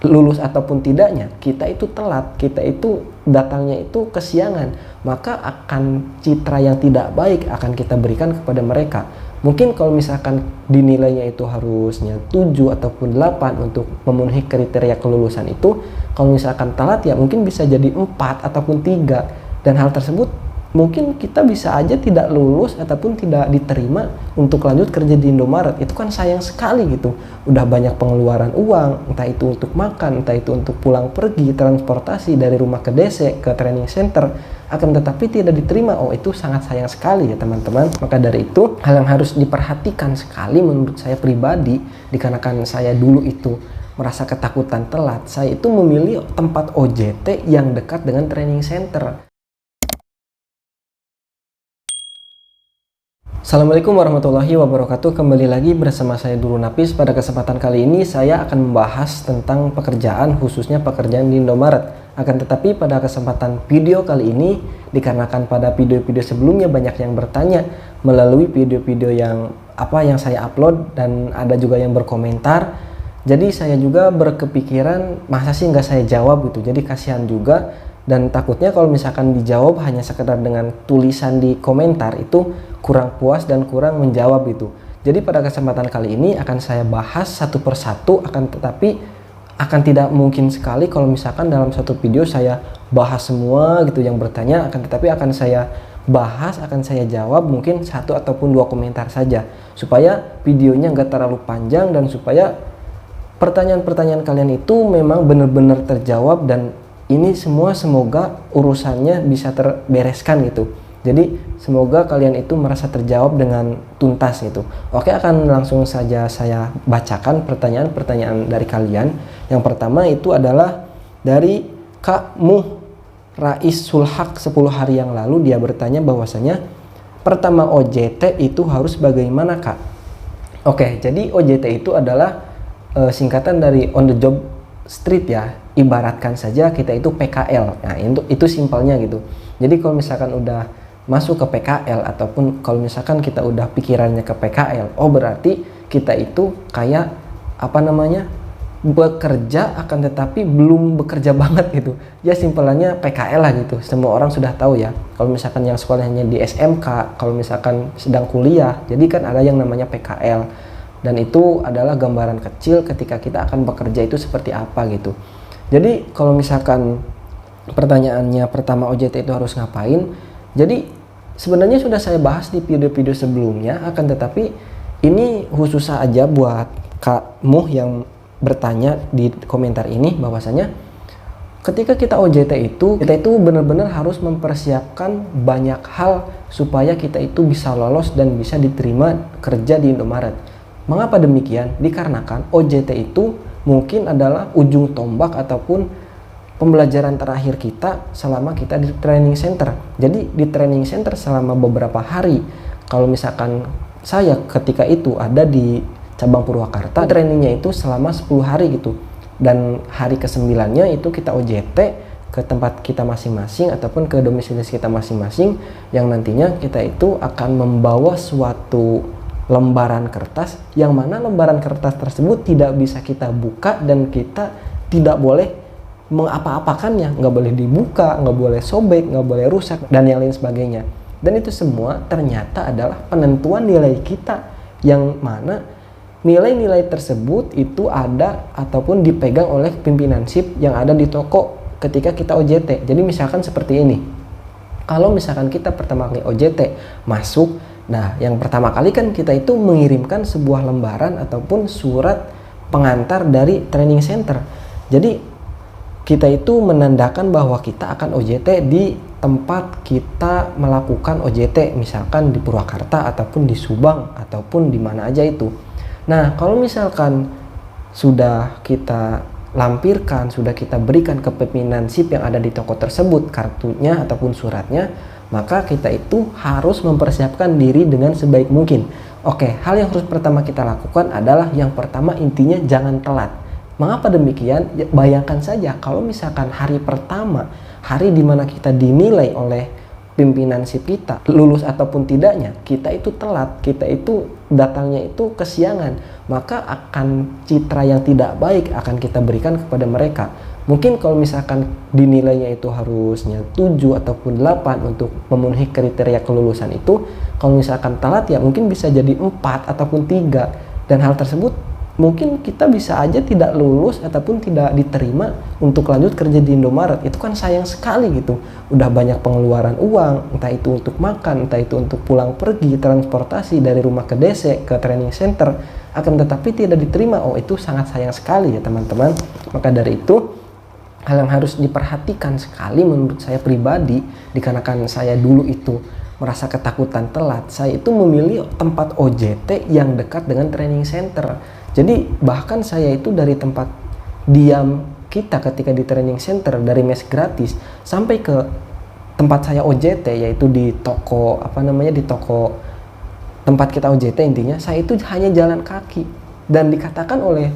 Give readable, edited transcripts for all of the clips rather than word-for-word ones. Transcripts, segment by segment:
lulus ataupun tidaknya, kita itu telat, kita itu datangnya itu kesiangan, maka akan citra yang tidak baik akan kita berikan kepada mereka. Mungkin kalau misalkan dinilainya itu harusnya 7 ataupun 8 untuk memenuhi kriteria kelulusan itu, kalau misalkan telat ya mungkin bisa jadi 4 ataupun 3, dan hal tersebut mungkin kita bisa aja tidak lulus ataupun tidak diterima untuk lanjut kerja di Indomaret. Itu kan sayang sekali gitu. Udah banyak pengeluaran uang, entah itu untuk makan, entah itu untuk pulang pergi, transportasi dari rumah ke DC, ke training center, akan tetapi tidak diterima. Oh, itu sangat sayang sekali ya teman-teman. Maka dari itu, hal yang harus diperhatikan sekali menurut saya pribadi, dikarenakan saya dulu itu merasa ketakutan telat, saya itu memilih tempat OJT yang dekat dengan training center. Assalamualaikum warahmatullahi wabarakatuh. Kembali lagi bersama saya Dulu Napis. Pada kesempatan kali ini saya akan membahas tentang pekerjaan, khususnya pekerjaan di Indomaret. Akan tetapi pada kesempatan video kali ini, dikarenakan pada video-video sebelumnya banyak yang bertanya melalui video-video yang saya upload, dan ada juga yang berkomentar. Jadi saya juga berkepikiran masa sih nggak saya jawab gitu. Jadi kasihan juga. Dan takutnya kalau misalkan dijawab hanya sekedar dengan tulisan di komentar, itu kurang puas dan kurang menjawab gitu. Jadi pada kesempatan kali ini akan saya bahas satu persatu, akan tetapi akan tidak mungkin sekali kalau misalkan dalam satu video saya bahas semua gitu yang bertanya, akan tetapi akan saya bahas, akan saya jawab mungkin 1 ataupun 2 komentar saja, supaya videonya nggak terlalu panjang dan supaya pertanyaan-pertanyaan kalian itu memang benar-benar terjawab, dan ini semua semoga urusannya bisa terbereskan gitu. Jadi semoga kalian itu merasa terjawab dengan tuntas gitu. Oke, akan langsung saja saya bacakan pertanyaan-pertanyaan dari kalian. Yang pertama itu adalah dari Kak Muh Rais Sulhak 10 hari yang lalu. Dia bertanya bahwasanya pertama OJT itu harus bagaimana Kak? Oke, jadi OJT itu adalah singkatan dari on the job street ya. Ibaratkan saja kita itu PKL. Nah, itu simpelnya gitu. Jadi kalau misalkan udah masuk ke PKL, ataupun kalau misalkan kita udah pikirannya ke PKL, oh berarti kita itu kayak bekerja akan tetapi belum bekerja banget gitu. Ya simpelannya PKL lah gitu. Semua orang sudah tahu ya. Kalau misalkan yang sekolahnya di SMK, kalau misalkan sedang kuliah, jadi kan ada yang namanya PKL. Dan itu adalah gambaran kecil ketika kita akan bekerja itu seperti apa gitu. Jadi kalau misalkan pertanyaannya pertama OJT itu harus ngapain, jadi sebenarnya sudah saya bahas di video-video sebelumnya, akan tetapi ini khusus aja buat Kak Muh yang bertanya di komentar ini, bahwasanya ketika kita OJT itu, kita itu benar-benar harus mempersiapkan banyak hal supaya kita itu bisa lolos dan bisa diterima kerja di Indomaret. Mengapa demikian? Dikarenakan OJT itu mungkin adalah ujung tombak ataupun pembelajaran terakhir kita selama kita di training center. Jadi di training center selama beberapa hari, kalau misalkan saya ketika itu ada di cabang Purwakarta, trainingnya itu selama 10 hari gitu. Dan hari ke-9-nya itu kita OJT ke tempat kita masing-masing ataupun ke domisili kita masing-masing, yang nantinya kita itu akan membawa suatu lembaran kertas, yang mana lembaran kertas tersebut tidak bisa kita buka dan kita tidak boleh mengapa-apakannya, nggak boleh dibuka, nggak boleh sobek, nggak boleh rusak, dan yang lain sebagainya. Dan itu semua ternyata adalah penentuan nilai kita, yang mana nilai-nilai tersebut itu ada ataupun dipegang oleh pimpinan SIP yang ada di toko ketika kita OJT. Jadi misalkan seperti ini, kalau misalkan kita pertama kali OJT masuk, nah, yang pertama kali kan kita itu mengirimkan sebuah lembaran ataupun surat pengantar dari training center. Jadi kita itu menandakan bahwa kita akan OJT di tempat kita melakukan OJT, misalkan di Purwakarta ataupun di Subang ataupun di mana aja itu. Nah, kalau misalkan sudah kita lampirkan, sudah kita berikan ke pimpinan SIP yang ada di toko tersebut kartunya ataupun suratnya, maka kita itu harus mempersiapkan diri dengan sebaik mungkin. Oke, hal yang harus pertama kita lakukan adalah yang pertama intinya jangan telat. Mengapa demikian? Ya, bayangkan saja kalau misalkan hari pertama, hari dimana kita dinilai oleh pimpinan sip kita, lulus ataupun tidaknya, kita itu telat, kita itu datangnya itu kesiangan, maka akan citra yang tidak baik akan kita berikan kepada mereka. Mungkin kalau misalkan dinilainya itu harusnya 7 ataupun 8 untuk memenuhi kriteria kelulusan itu, kalau misalkan telat ya mungkin bisa jadi 4 ataupun 3, dan hal tersebut mungkin kita bisa aja tidak lulus ataupun tidak diterima untuk lanjut kerja di Indomaret. Itu kan sayang sekali gitu. Udah banyak pengeluaran uang, entah itu untuk makan, entah itu untuk pulang pergi, transportasi dari rumah ke DC, ke training center, akan tetapi tidak diterima. Oh, itu sangat sayang sekali ya teman-teman. Maka dari itu, hal yang harus diperhatikan sekali menurut saya pribadi, dikarenakan saya dulu itu merasa ketakutan telat, saya itu memilih tempat OJT yang dekat dengan training center. Jadi bahkan saya itu dari tempat diam kita ketika di training center, dari mes gratis sampai ke tempat saya OJT, yaitu di toko di toko tempat kita OJT, intinya saya itu hanya jalan kaki. Dan dikatakan oleh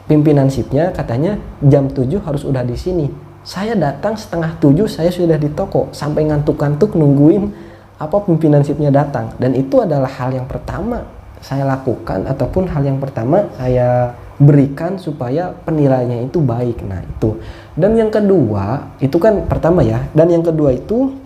pimpinan sipnya, katanya jam 7 harus udah di sini. Saya datang setengah 7, saya sudah di toko sampai ngantuk-ngantuk nungguin pimpinan sipnya datang. Dan itu adalah hal yang pertama saya lakukan, ataupun hal yang pertama saya berikan supaya penilaiannya itu baik. Nah itu. Dan yang kedua, itu kan pertama ya, dan yang kedua itu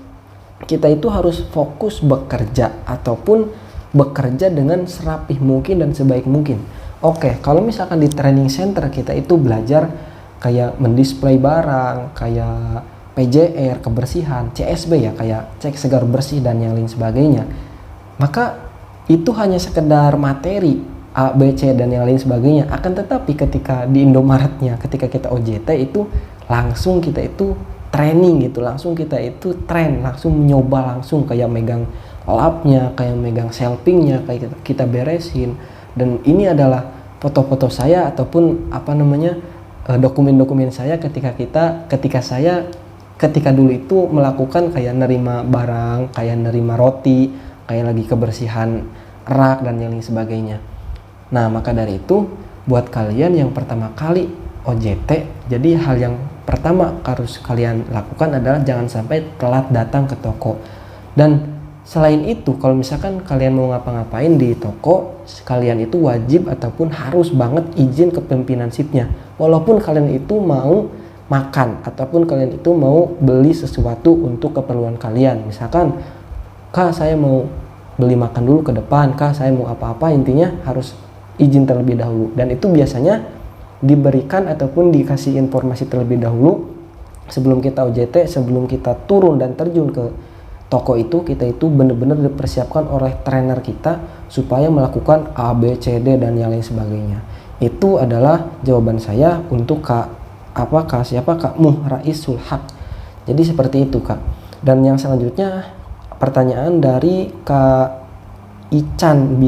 kita itu harus fokus bekerja ataupun bekerja dengan serapih mungkin dan sebaik mungkin. Oke, kalau misalkan di training center kita itu belajar kayak mendisplay barang, kayak PJR, kebersihan, CSB ya, kayak cek segar bersih dan yang lain sebagainya, maka itu hanya sekedar materi A, B, C dan yang lain sebagainya. Akan tetapi ketika di Indomaretnya, ketika kita OJT itu langsung kita itu training gitu, langsung kita itu langsung nyoba, langsung kayak megang lapnya, kayak megang shelvingnya, kayak kita beresin. Dan ini adalah foto-foto saya ataupun dokumen-dokumen saya ketika dulu itu melakukan kayak nerima barang, kayak nerima roti, kayak lagi kebersihan rak dan yang lain sebagainya. Nah maka dari itu, buat kalian yang pertama kali OJT, jadi hal yang pertama harus kalian lakukan adalah jangan sampai telat datang ke toko. Dan selain itu, kalau misalkan kalian mau ngapa-ngapain di toko, kalian itu wajib ataupun harus banget izin ke pimpinan sipnya. Walaupun kalian itu mau makan ataupun kalian itu mau beli sesuatu untuk keperluan kalian, misalkan Kak saya mau beli makan dulu ke depan, Kak saya mau apa-apa, intinya harus izin terlebih dahulu. Dan itu biasanya diberikan ataupun dikasih informasi terlebih dahulu sebelum kita OJT, sebelum kita turun dan terjun ke toko itu, kita itu benar-benar dipersiapkan oleh trainer kita supaya melakukan A, B, C, D dan yang lain sebagainya. Itu adalah jawaban saya untuk Kak Muhraisul Haq. Jadi seperti itu Kak. Dan yang selanjutnya pertanyaan dari Kak Ican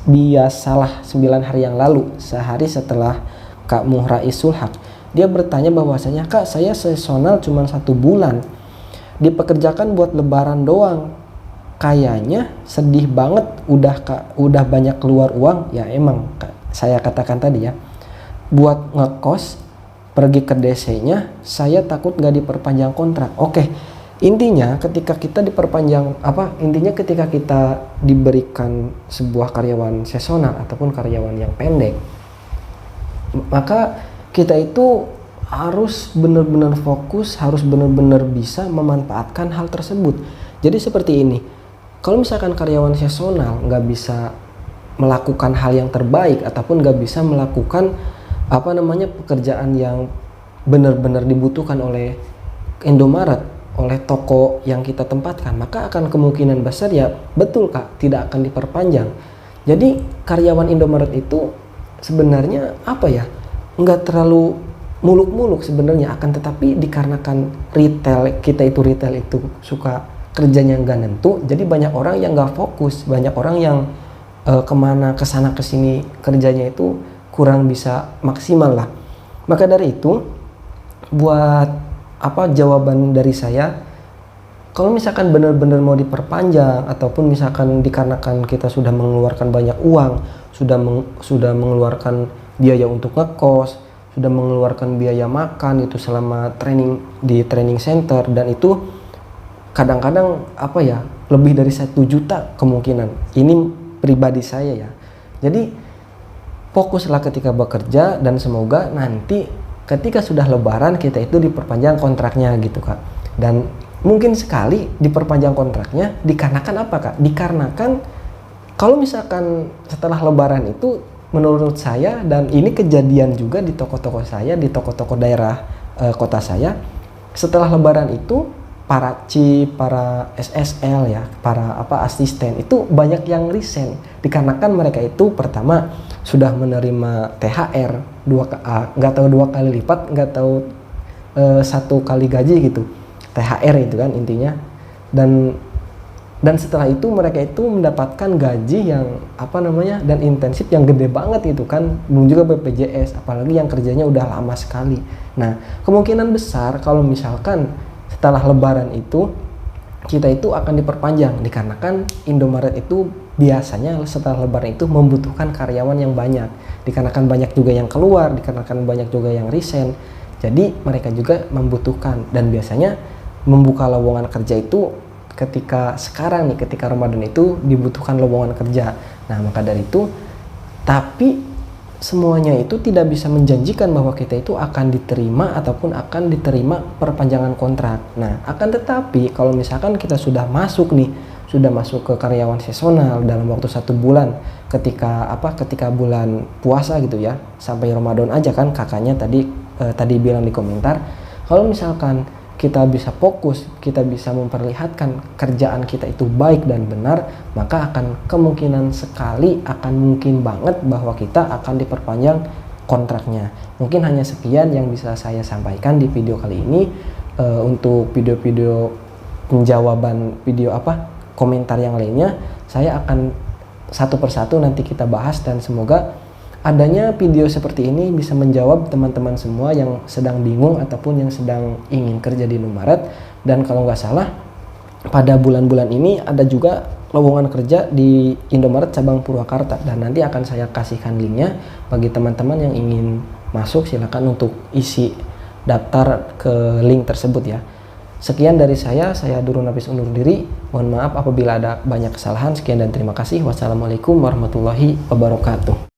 Biasalah 9 hari yang lalu, sehari setelah Kak Muhraisul Haq. Dia bertanya bahwasanya, Kak saya seasonal cuma 1 bulan, dipekerjakan buat lebaran doang, kayaknya sedih banget, udah banyak keluar uang. Ya emang saya katakan tadi ya, buat ngekos pergi ke DC-nya saya takut gak diperpanjang kontrak. Oke, intinya ketika kita ketika kita diberikan sebuah karyawan seasonal ataupun karyawan yang pendek, maka kita itu harus benar-benar fokus, harus benar-benar bisa memanfaatkan hal tersebut. Jadi seperti ini, kalau misalkan karyawan seasonal nggak bisa melakukan hal yang terbaik ataupun nggak bisa melakukan pekerjaan yang benar-benar dibutuhkan oleh Indomaret, oleh toko yang kita tempatkan, maka akan kemungkinan besar ya betul Kak, tidak akan diperpanjang. Jadi karyawan Indomaret itu sebenarnya nggak terlalu muluk-muluk sebenarnya, akan tetapi dikarenakan retail itu suka kerjanya nggak nentu, jadi banyak orang yang nggak fokus, banyak orang yang kesana kesini kerjanya itu kurang bisa maksimal lah. Maka dari itu, buat jawaban dari saya, kalau misalkan benar-benar mau diperpanjang ataupun misalkan dikarenakan kita sudah mengeluarkan banyak uang, sudah mengeluarkan biaya untuk ngekos, sudah mengeluarkan biaya makan itu selama training di training center, dan itu kadang-kadang apa ya, lebih dari 1 juta kemungkinan. Ini pribadi saya ya. Jadi fokuslah ketika bekerja, dan semoga nanti ketika sudah lebaran kita itu diperpanjang kontraknya gitu Kak. Dan mungkin sekali diperpanjang kontraknya dikarenakan apa Kak? Dikarenakan kalau misalkan setelah lebaran itu, menurut saya, dan ini kejadian juga di toko-toko saya, di toko-toko daerah kota saya, setelah lebaran itu para chip, para SSL ya, para asisten itu banyak yang resign dikarenakan mereka itu pertama sudah menerima THR nggak tahu 2 kali lipat, nggak tahu 1 kali gaji gitu, THR itu kan intinya, dan setelah itu mereka itu mendapatkan gaji yang dan intensif yang gede banget itu kan, belum juga BPJS, apalagi yang kerjanya udah lama sekali. Nah, kemungkinan besar kalau misalkan setelah lebaran itu kita itu akan diperpanjang, dikarenakan Indomaret itu biasanya setelah lebaran itu membutuhkan karyawan yang banyak, dikarenakan banyak juga yang keluar, dikarenakan banyak juga yang resign. Jadi mereka juga membutuhkan, dan biasanya membuka lowongan kerja itu ketika sekarang nih, ketika Ramadan itu dibutuhkan lowongan kerja. Nah, maka dari itu, tapi semuanya itu tidak bisa menjanjikan bahwa kita itu akan diterima ataupun akan diterima perpanjangan kontrak. Nah, akan tetapi kalau misalkan kita sudah masuk ke karyawan seasonal dalam waktu 1 bulan, ketika bulan puasa gitu ya, sampai Ramadan aja kan kakaknya tadi bilang di komentar, kalau misalkan kita bisa fokus, kita bisa memperlihatkan kerjaan kita itu baik dan benar, maka akan kemungkinan sekali, akan mungkin banget bahwa kita akan diperpanjang kontraknya. Mungkin hanya sekian yang bisa saya sampaikan di video kali ini. Untuk video-video penjawaban komentar yang lainnya, saya akan satu persatu nanti kita bahas, dan semoga adanya video seperti ini bisa menjawab teman-teman semua yang sedang bingung ataupun yang sedang ingin kerja di Indomaret. Dan kalau nggak salah pada bulan-bulan ini ada juga lowongan kerja di Indomaret cabang Purwakarta, dan nanti akan saya kasihkan linknya bagi teman-teman yang ingin masuk. Silakan untuk isi daftar ke link tersebut ya. Sekian dari saya Durun Nafis undur diri. Mohon maaf apabila ada banyak kesalahan. Sekian dan terima kasih. Wassalamualaikum warahmatullahi wabarakatuh.